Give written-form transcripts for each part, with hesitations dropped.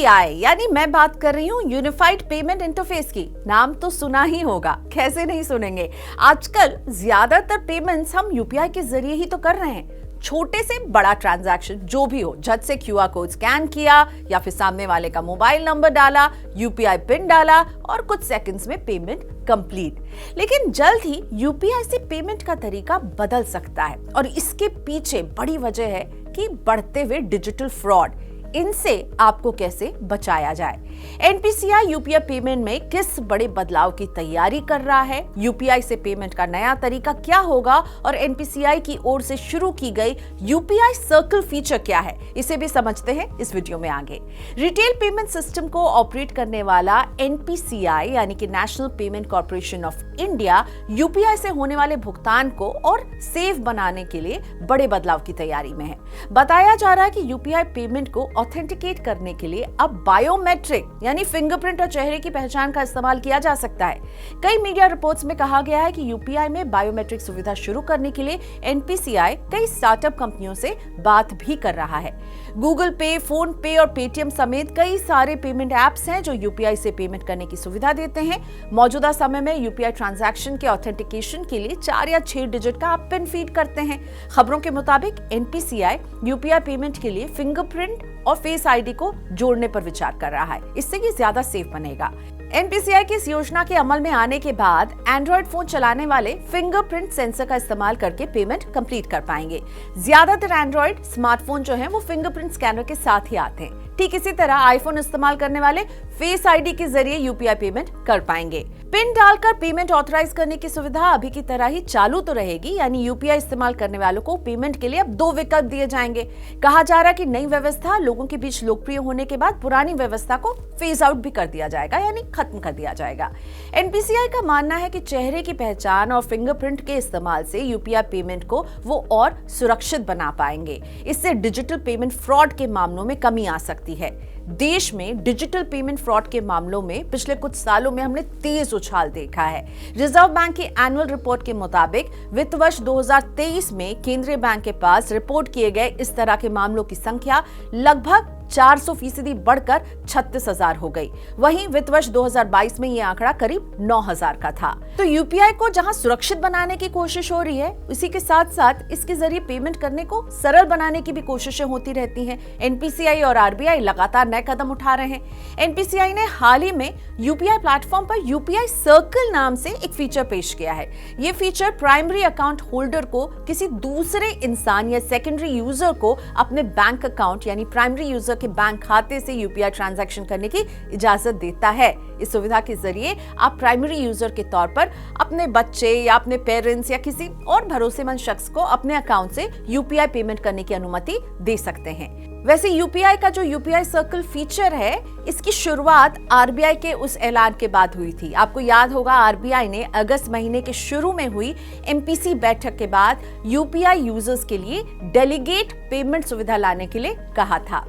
UPI यानी मैं बात कर रही हूँ यूनिफाइड पेमेंट इंटरफेस की। नाम तो सुना ही होगा, कैसे नहीं सुनेंगे। आजकल ज्यादातर पेमेंट्स हम यूपीआई के जरिए ही तो कर रहे हैं। छोटे से बड़ा ट्रांजैक्शन जो भी हो, झट से क्यूआर कोड स्कैन किया या फिर सामने वाले का मोबाइल नंबर डाला, यूपीआई पिन डाला और कुछ सेकंड्स में पेमेंट कंप्लीट। लेकिन जल्द ही यूपीआई से पेमेंट का तरीका बदल सकता है और इसके पीछे बड़ी वजह है कि बढ़ते हुए डिजिटल फ्रॉड। इनसे आपको कैसे बचाया जाए। एनपीसीआई यूपीआई पेमेंट में किस बड़े बदलाव की तैयारी कर रहा है, यूपीआई से पेमेंट का नया तरीका क्या होगा और एनपीसीआई की ओर से शुरू की गई यूपीआई सर्कल फीचर क्या है, इसे भी समझते हैं इस वीडियो में आगे। रिटेल पेमेंट सिस्टम को ऑपरेट करने वाला एनपीसीआई यानी कि national payment corporation of India UPI से होने वाले भुगतान को और सेफ बनाने के लिए बड़े बदलाव की तैयारी में है। बताया जा रहा है कि यूपीआई पेमेंट को ऑथेंटिकेट करने के लिए अब बायोमेट्रिक यानी फिंगरप्रिंट और चेहरे की पहचान का इस्तेमाल किया जा सकता है। कई मीडिया रिपोर्ट्स में कहा गया है कि यूपीआई में बायोमेट्रिक सुविधा शुरू करने के लिए एनपीसीआई कई स्टार्टअप कंपनियों से बात भी कर रहा है। गूगल पे, फोन पे और पेटीएम समेत कई सारे पेमेंट एप्स हैं जो यूपीआई से पेमेंट करने की सुविधा देते हैं। मौजूदा समय में यूपीआई ट्रांजैक्शन के ऑथेंटिकेशन के लिए 4 या 6 डिजिट का आप पिन फीड करते हैं। खबरों के मुताबिक एनपीसीआई यूपीआई पेमेंट के लिए फिंगरप्रिंट और फेस आईडी को जोड़ने पर विचार कर रहा है। इससे ये ज्यादा सेफ बनेगा। एनपीसीआई की इस योजना के अमल में आने के बाद एंड्रॉइड फोन चलाने वाले फिंगरप्रिंट सेंसर का इस्तेमाल करके पेमेंट कंप्लीट कर पाएंगे। ज्यादातर एंड्रॉइड स्मार्टफोन जो है वो फिंगरप्रिंट स्कैनर के साथ ही आते हैं। ठीक इसी तरह आईफोन इस्तेमाल करने वाले फेस आईडी के जरिए यूपीआई पेमेंट कर पाएंगे। पिन डालकर पेमेंट ऑथराइज करने की सुविधा अभी की तरह ही चालू तो रहेगी, यानी यूपीआई इस्तेमाल करने वालों को पेमेंट के लिए अब 2 विकल्प दिए जाएंगे। कहा जा रहा है कि नई व्यवस्था लोगों के बीच लोकप्रिय होने के बाद पुरानी व्यवस्था को फेज आउट भी कर दिया जाएगा, यानी खत्म कर दिया जाएगा। एनपीसीआई का मानना है कि चेहरे की पहचान और फिंगरप्रिंट के इस्तेमाल से यूपीआई पेमेंट को वो और सुरक्षित बना पाएंगे। इससे डिजिटल पेमेंट फ्रॉड के मामलों में कमी आ सकती है। देश में डिजिटल पेमेंट फ्रॉड के मामलों में पिछले कुछ सालों में हमने तेज उछाल देखा है। रिजर्व बैंक की एनुअल रिपोर्ट के मुताबिक वित्त वर्ष 2023 में केंद्रीय बैंक के पास रिपोर्ट किए गए इस तरह के मामलों की संख्या लगभग 400% बढ़कर 36,000 हो गई। वहीं वित्त वर्ष 2022 में यह आंकड़ा करीब 9,000 का था। तो यूपीआई को जहां सुरक्षित बनाने की कोशिश हो रही है, इसी के साथ साथ इसके जरिए पेमेंट करने को सरल बनाने की भी कोशिशें होती रहती हैं। एनपीसीआई और आरबीआई लगातार नए कदम उठा रहे हैं। एनपीसीआई ने हाल ही में यूपीआई प्लेटफॉर्म पर यूपीआई सर्कल नाम से एक फीचर पेश किया है। ये फीचर प्राइमरी अकाउंट होल्डर को किसी दूसरे इंसान या सेकेंडरी यूजर को अपने बैंक अकाउंट यानी प्राइमरी यूजर के बैंक खाते से यूपीआई ट्रांजैक्शन करने की इजाजत देता है। इस सुविधा के जरिए आप प्राइमरी यूजर के तौर पर अपने बच्चे या अपने पेरेंट्स या किसी और भरोसेमंद शख्स को अपने अकाउंट से यूपीआई पेमेंट करने की अनुमति दे सकते हैं। वैसे यूपीआई का जो यूपीआई सर्कल फीचर है, इसकी शुरुआत आरबीआई के उस ऐलान के बाद हुई थी। आपको याद होगा आरबीआई ने अगस्त महीने के शुरू में हुई एमपीसी बैठक के बाद यूपीआई यूजर्स के लिए डेलीगेट पेमेंट सुविधा लाने के लिए कहा था।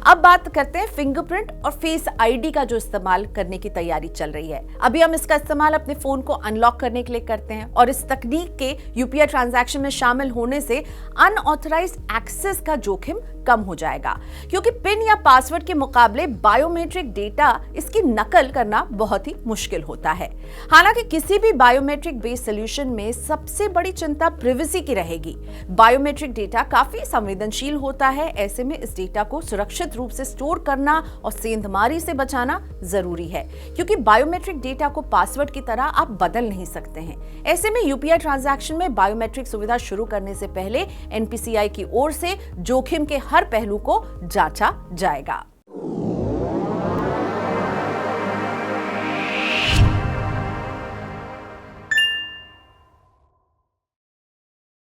अब बात करते हैं फिंगरप्रिंट और फेस आईडी का जो इस्तेमाल करने की तैयारी चल रही है। अभी हम इसका इस्तेमाल अपने फोन को अनलॉक करने के लिए करते हैं और इस तकनीक के यूपीआई ट्रांजैक्शन में शामिल होने से अनऑथराइज्ड एक्सेस का जोखिम कम हो जाएगा, क्योंकि पिन या पासवर्ड के मुकाबले बायोमेट्रिक डेटा इसकी नकल करना बहुत ही मुश्किल होता है। हालांकि किसी भी बायोमेट्रिक बेस्ड सॉल्यूशन में सबसे बड़ी चिंता प्राइवेसी की रहेगी। बायोमेट्रिक डेटा काफी संवेदनशील होता है, ऐसे में इस डेटा को सुरक्षित रूप से स्टोर करना और सेंधमारी से बचाना जरूरी है, क्योंकि बायोमेट्रिक डेटा को पासवर्ड की तरह आप बदल नहीं सकते हैं। ऐसे में यूपीआई ट्रांजैक्शन में बायोमेट्रिक सुविधा शुरू करने से पहले एनपीसीआई की ओर से जोखिम के हर पहलू को जांचा जाएगा।